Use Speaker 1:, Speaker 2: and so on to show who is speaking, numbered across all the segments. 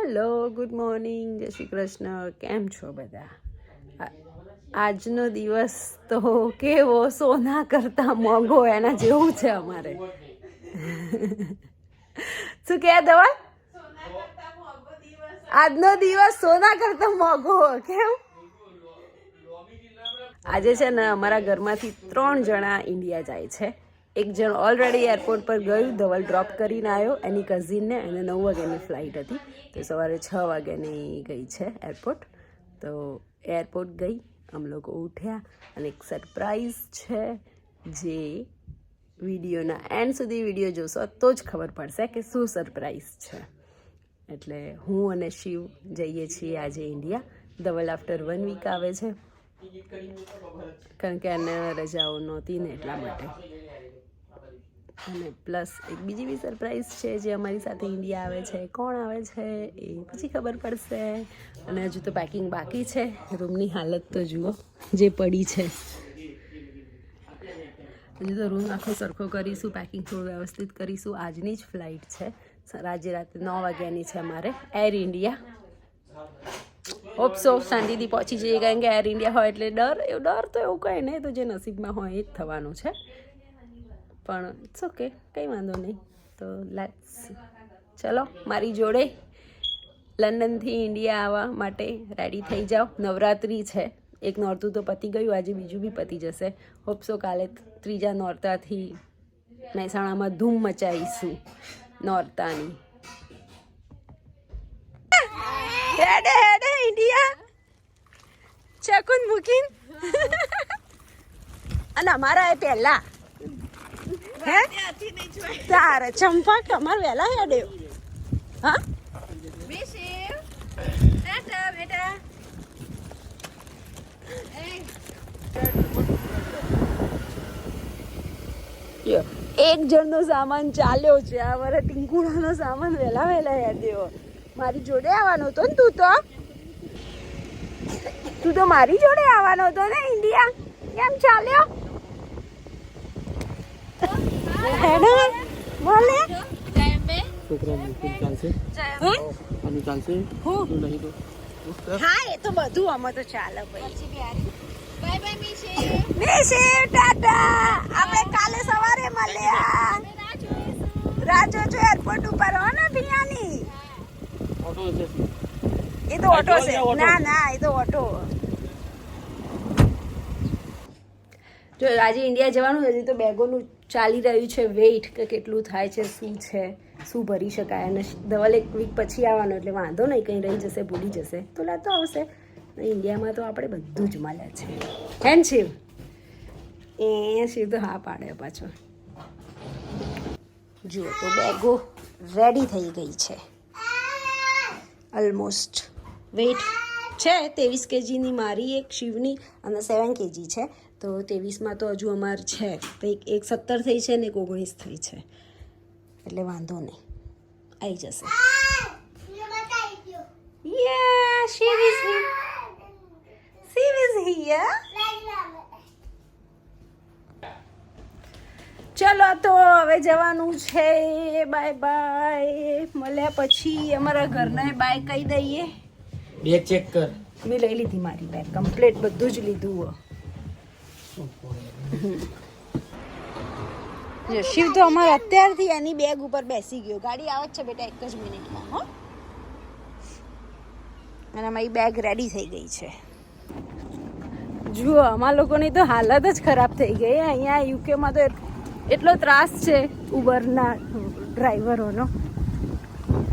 Speaker 1: Hello, good morning, જય શ્રી કૃષ્ણ. કેમ છો બધા? આજનો દિવસ તો કેવો સોના કરતા મોંઘો એના જેવું છે અમારે. શું કહે દવા? આજનો દિવસ સોના કરતા મોંઘો. કેમ? આજે છે ને અમારા ઘરમાંથી 3 જણા ઇન્ડિયા જાય છે. એક જણ ઓલરેડી એરપોર્ટ પર ગયું, ધવલ ડ્રોપ કરીને આવ્યો એની કઝિનને, એને 9 વાગ્યાની ફ્લાઇટ હતી તો સવારે 6 વાગ્યાની ગઈ છે એરપોર્ટ. તો એરપોર્ટ ગઈ, અમે લોકો ઉઠ્યા અને એક સરપ્રાઈઝ છે જે વિડીયોના એન્ડ સુધી વિડીયો જોશો તો જ ખબર પડશે કે શું સરપ્રાઈઝ છે. એટલે હું અને શિવ જઈએ છીએ આજે ઇન્ડિયા. ધવલ આફ્ટર 1 વીક આવે છે કારણ કે એને રજાઓ નહોતી ને એટલા માટે. અને પ્લસ એક બીજી બી સરપ્રાઈઝ છે જે અમારી સાથે ઇન્ડિયા આવે છે. કોણ આવે છે એ પછી ખબર પડશે. અને હજુ તો પેકિંગ બાકી છે. રૂમની હાલત તો જુઓ જે પડી છે. હજુ તો રૂમ આખો સરખો કરીશું, પેકિંગ થોડું વ્યવસ્થિત કરીશું. આજની જ ફ્લાઇટ છે, આજે રાતે 9 વાગ્યાની છે અમારે એર ઇન્ડિયા. હોપસો શાંતિથી પહોંચી જઈએ કારણ કે એર ઇન્ડિયા હોય એટલે ડર તો એવું કંઈ નહીં, તો જે નસીબમાં હોય એ જ થવાનું છે. પણ ઇટ્સ ઓકે, કંઈ વાંધો નહીં. તો લેટ્સ ચલો મારી જોડે લંડનથી ઇન્ડિયા આવવા માટે રેડી થઈ જાઓ. નવરાત્રિ છે, એક નોરતું તો પતી ગયું, આજે બીજું બી પતી જશે. હોપસો કાલે 3જા નોરતાથી મહેસાણામાં ધૂમ મચાવીશું નોરતાની. હેડે હેડે ઇન્ડિયા ચકુન મૂકીન. અને અમારા એ પહેલા હે તારે ચંપા અમાર વહેલા હેડે. હા બેટા એક જણનો સામાન ચાલ્યો છે. આ મારા ટીંકુડાનો સામાન વહેલા હેડ્યો. મારી જોડે આવવાનો હતો ને તું તો મારી જોડે આવવાનો હતો ને ઇન્ડિયા. કેમ ચાલ્યો? હા એ તો બધું આમાં તો ચાલે ભાઈ. ટાટા, આપણે કાલે સવારે મળ્યા. રાજુ જો એરપોર્ટ ઉપર હો ને પિયાની. એ તો ઓટો છે. ના એ તો ઓટો. જો આજે ઇન્ડિયા જવાનું હજી તો બેગોનું ચાલી રહ્યું છે વેઇટ કે કેટલું થાય છે, શું છે, શું ભરી શકાય. અને ધવલ 1 વીક પછી આવવાનો એટલે વાંધો નહીં, કંઈ રહી જશે, ભૂલી જશે તો લેતો આવશે. ઇન્ડિયામાં તો આપણે બધું જ મળે છે. હેન શિવ? શિવ તો હા પાડે પાછો. જુઓ તો બેગો રેડી થઈ ગઈ છે. ઓલમોસ્ટ વેઇટ છે 23 kgની મારી, એક શિવની અને 7 kg છે. તો 23માં તો હજુ અમારે છે, કંઈક 17 થઈ છે ને 19 થઈ છે, એટલે વાંધો નહીં, આવી જશે. Shiv is here. ચલો તો હવે જવાનું છે. Bye bye. મળ્યા પછી અમારા ઘરને બાય કહી દઈએ.
Speaker 2: બેગ ચેક કર.
Speaker 1: મેં લઈ લીધી મારી બેગ, કમ્પ્લીટ બધું જ લીધું. જો શિવ તો અમારે અત્યારથી એની બેગ ઉપર બેસી ગયો. ગાડી આવે છે બેટા 1 જ મિનિટમાં. હો, અને અમારી બેગ રેડી થઈ ગઈ છે. જુઓ અમારા લોકોની તો હાલત જ ખરાબ થઈ ગઈ. અહીંયા યુકેમાં તો એટલો ત્રાસ છે ઉબરના ડ્રાઈવરોનો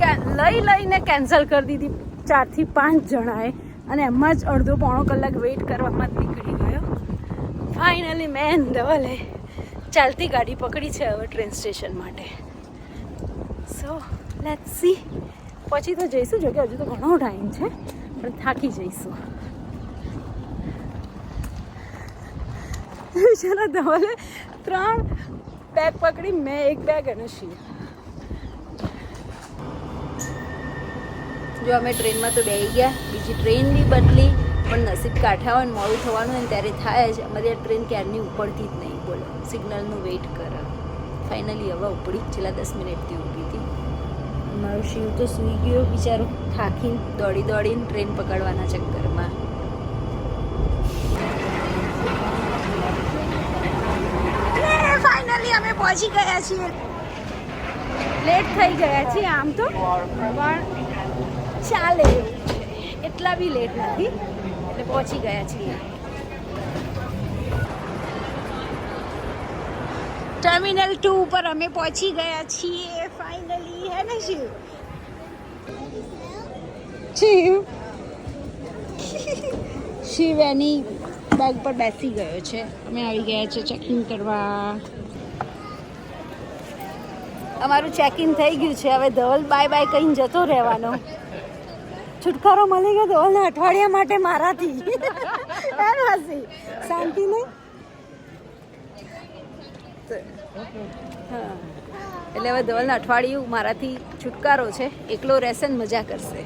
Speaker 1: કે લઈને કેન્સલ કરી દીધી 4 થી 5 જણાએ, અને એમાં જ અડધો પોણો કલાક વેઇટ કરવામાં જ નીકળી ગયો. ફાઇનલી મેન ધવલે ચાલતી ગાડી પકડી છે હવે ટ્રેન સ્ટેશન માટે. So let's see. પછી તો જઈશું, જો કે હજુ તો ઘણો ટાઈમ છે, પણ થાકી જઈશું. બિચારા ધવલે 3 બેગ પકડી, મેં 1 બેગ અને શિવ. જો અમે ટ્રેનમાં તો બેસી ગયા, બીજી ટ્રેન બી બદલી, પણ નસીબ કાઠા હોય ને મોડું થવાનું હોય ત્યારે થાય જ. અમારી આ ટ્રેન ક્યારની ઉપડતી જ નહીં, બોલો, સિગ્નલનું વેઇટ કરે. ફાઇનલી હવે ઉપડી, છેલ્લા 10 મિનિટથી ઊભી હતી. અમારું શિવ તો સૂઈ ગયો બિચારો, થાકીને દોડીને ટ્રેન પકડવાના ચક્કરમાં. ફાઇનલી અમે પહોંચી ગયા છીએ. લેટ થઈ ગયા છીએ આમ તો, પણ ચાલે એવું છે, એટલા બી લેટ નથી, એટલે પહોંચી ગયા છીએ. ટર્મિનલ 2 ઉપર અમે પહોંચી ગયા છીએ ફાઇનલી. હે ને શિવ? શિવ એની બેગ પર બેસી ગયો છે. અમે આવી ગયા છે ચેકિંગ કરવા. અમારું ચેકિંગ થઈ ગયું છે. હવે ધવલ બાય બાય કહીને જતો રહેવાનો. છુટકારો મળી ગયો ધવલને અઠવાડિયા માટે મારાથી. શાંતિ નહીં. હા, એટલે હવે ધવલને અઠવાડિયું મારાથી છુટકારો છે. એકલો રહેશે ને મજા કરશે.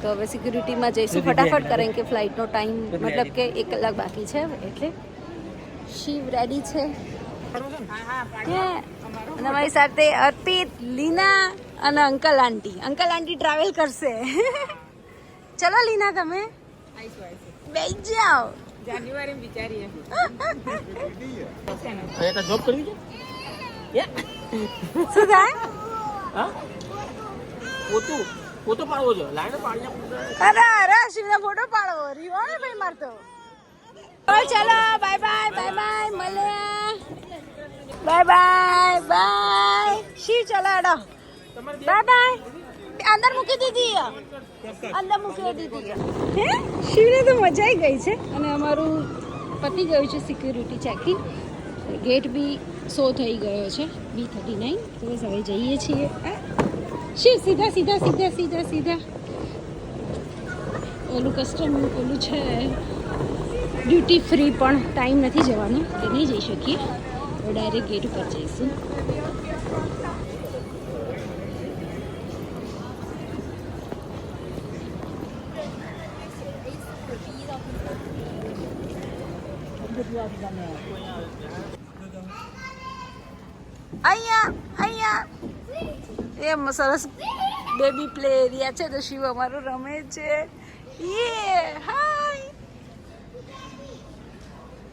Speaker 1: તો હવે સિક્યુરિટીમાં જઈશું ફટાફટ, કારણ કે ફ્લાઇટનો ટાઈમ મતલબ કે 1 કલાક બાકી છે. એટલે શિવ રેડી છે. અને અમારી સાથે અર્પિત, લીના અને uncle aunty. Uncle aunty travel કરશે. ચલો લીના, તમે બેસી જાઓ.
Speaker 2: જાન્યુઆરી વિચારીએ તો જોબ કરવી છે.
Speaker 1: શું થાય?
Speaker 2: હા, ફોટો પાડવો છે. લાઈન પાડીને
Speaker 1: અરે શિવનો ફોટો પાડવો રીવો ને ભાઈ મારતો. ચલો બાય બાય મળ્યા. બાય શિવ, ચલો એડો. બાય. અંદર મૂકી દીધી. હે, શિવને તો મજા આવી ગઈ છે. અને અમારું પતી ગયું છે સિક્યુરિટી ચેકિંગ. ગેટ બી શો થઈ ગયો છે, B39. તો બસ હવે જઈએ છીએ. શિવ સીધા. ઓલું કસ્ટમ ઓલું છે ડ્યુટી ફ્રી, પણ ટાઈમ નથી જવાનો, એટલે નહીં જઈ શકીએ. તો ડાયરેક્ટ ગેટ ઉપર જઈશું. અહીંયા એમ સરસ બેબી પ્લે એરિયા છે. તો શિવ અમારું રમે છે. હાય,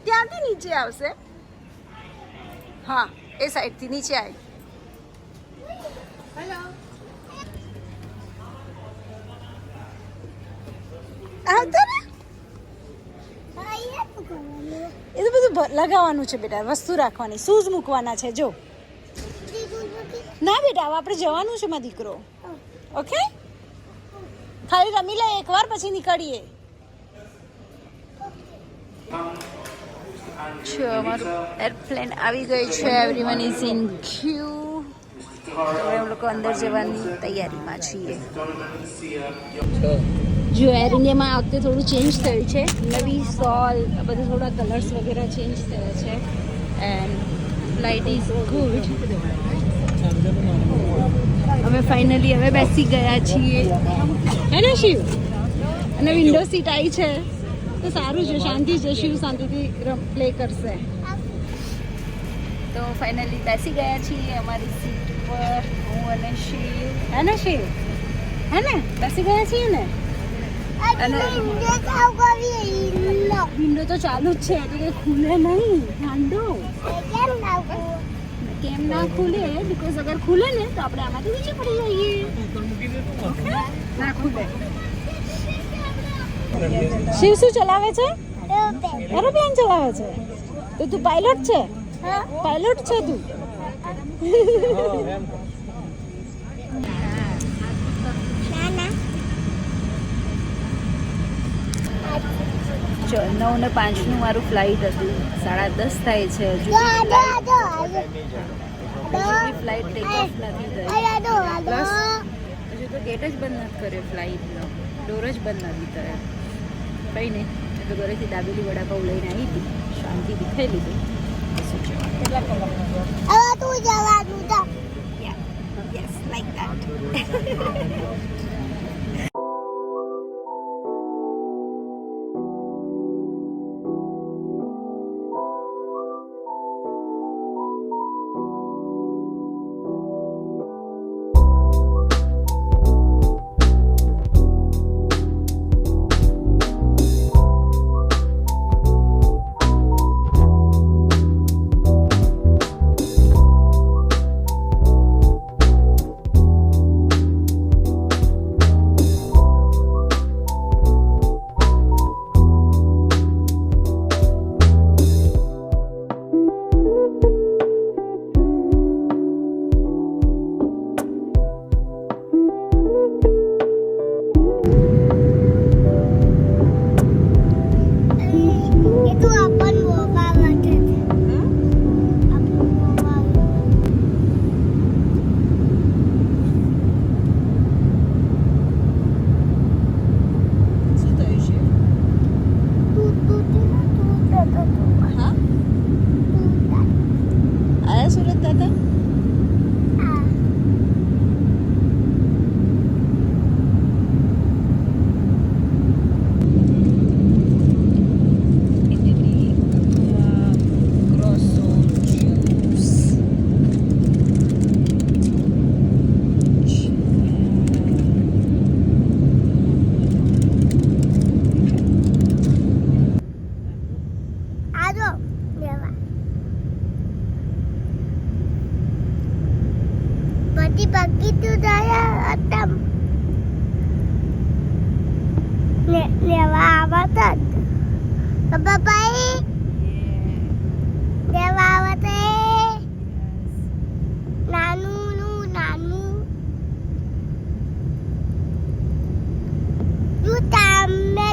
Speaker 1: ત્યાંથી નીચે આવશે. હા, એ સાઈડથી નીચે આવી. હેલો, આવતો ને. એ તો બધું લગાવવાનું છે બેટા, વસ્તુ રાખવાની, શૂઝ મૂકવાના છે. જો ના બેટા, હવે આપણે જવાનું છે મારો દીકરો. ઓકે, ખાલી રમી લે એકવાર, પછી નીકળીએ. અમારું એરપ્લેન આવી ગયું છે. એવરીવન ઇઝ ઇન ક્યુ. હવે અમે લોકો અંદર જવાની તૈયારીમાં છીએ. જો એર ઇન્ડિયામાં આ વખતે થોડું ચેન્જ થયું છે. નવી સોલ, બધા થોડા કલર્સ વગેરે ચેન્જ થયા છે. And flight is good. અમે ફાઇનલી હવે બેસી ગયા છીએ. હે ને શિવ? અને વિન્ડો સીટ આવી છે, તો સારું છે, શાંતિ છે. શિવ શાંતિથી પ્લે કરશે. તો ફાઇનલી બેસી ગયા છીએ અમારી સીટ પર, હું અને શિવ. હે ને શિવ? હે ને, બેસી ગયા છીએ ને. અને વિન્ડો તો ચાલુ જ છે, એટલે કે ખુલે નહીં. ગાંડો કેમ ના ખુલે? બીકોઝ અગર ખુલે ને તો આપણે આમાંથી નીચે પડી જઈએ. ના ખુલે. શિવ શું ચલાવે છે? એરોપ્લેન ચલાવે છે. તો તું પાયલોટ છે? પાયલોટ છે તું? જો 9:05 મારું ફ્લાઇટ હતું. 10:30 થાય છે. હજુ ફ્લાઇટ ટેક ઓફ નથી થઈ. પ્લસ હજુ તો ગેટ જ બંધ નથી કર્યો ફ્લાઇટનો, ડોર જ બંધ નથી થયો. કંઈ નહીં, તો ઘરેથી દાબેલી વડાપાઉં લઈને આવી હતી, શાંતિથી ખાઈ લીધું. શું છે, કેટલા કલાક યસ લાઈક દેટ.
Speaker 3: બીજું જાય અતમ લેવા આવત પપ્પાઈ લેવા આવત નાનું યુ તામે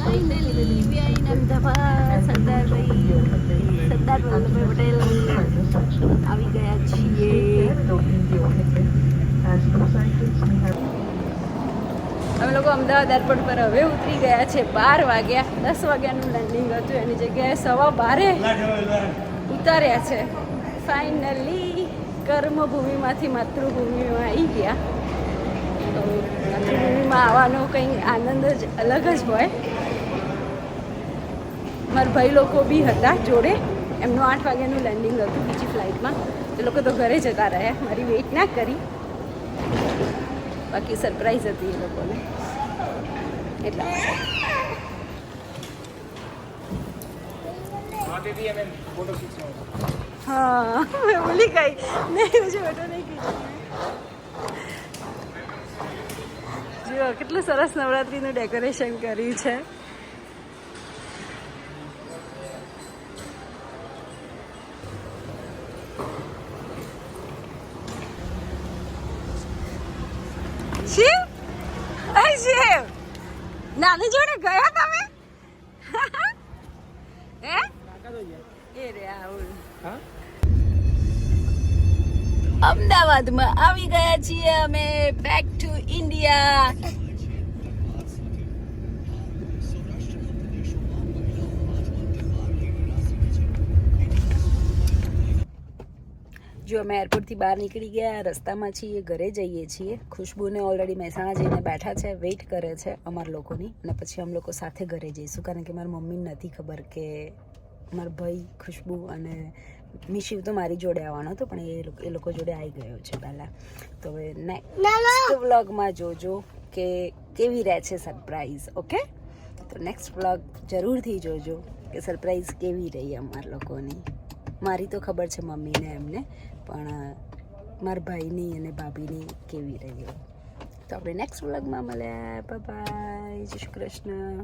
Speaker 1: finally we are in Ahmedabad. Sardar Vallabhbhai Patel આવી ગયા છીએ. અમે લોકો અમદાવાદ એરપોર્ટ પર હવે ઉતરી ગયા છે. 12 વાગ્યા. 10 વાગ્યાનું લેન્ડિંગ હતું, એની જગ્યાએ 12:15 ઉતાર્યા છે. ફાઇનલી કર્મભૂમિમાંથી માતૃભૂમિમાં આવી ગયા. તો માતૃભૂમિમાં આવવાનો કંઈ આનંદ જ અલગ જ હોય. મારા ભાઈ લોકો બી હતા જોડે. એમનું 8 વાગ્યાનું લેન્ડિંગ હતું બીજી ફ્લાઇટમાં. એ લોકો તો ઘરે જતા રહ્યા, મારી વેઇટ ના કરી. બાકી સરપ્રાઈઝ હતી એ લોકોને એટલા. હા મેં ભૂલી ગઈ. નહીં હજુ ફોટો નહીં કીધું. જુઓ કેટલું સરસ નવરાત્રીનું ડેકોરેશન કર્યું છે. શિવ, અય શિવ, નાની જોડે ગયા તમે? હે? એ રે આવું. અમદાવાદમાં આવી ગયા છીએ અમે. Back to India. જો અમે એરપોર્ટથી બહાર નીકળી ગયા, રસ્તામાં છીએ, ઘરે જઈએ છીએ. ખુશ્બુને ઓલરેડી મહેસાણા જઈને બેઠા છે, વેઇટ કરે છે અમારા લોકોની. અને પછી અમે લોકો સાથે ઘરે જઈશું, કારણ કે મારી મમ્મીને નથી ખબર કે મારા ભાઈ ખુશ્બુ અને મિશિવ તો મારી જોડે આવવાનો હતો, પણ એ લોકો જોડે આવી ગયો છે પહેલાં. તો હવે નેક્સ્ટ વ્લોગમાં જોજો કે કેવી રહે છે સરપ્રાઈઝ. ઓકે, તો નેક્સ્ટ વ્લોગ જરૂરથી જોજો કે સરપ્રાઈઝ કેવી રહી અમારા લોકોની. મારી તો ખબર છે મમ્મીને એમને, પણ મારા ભાઈની અને ભાભીની કેવી રહી. તો આપણે નેક્સ્ટ વ્લોગમાં મળ્યા. Bye bye. જય શ્રી કૃષ્ણ.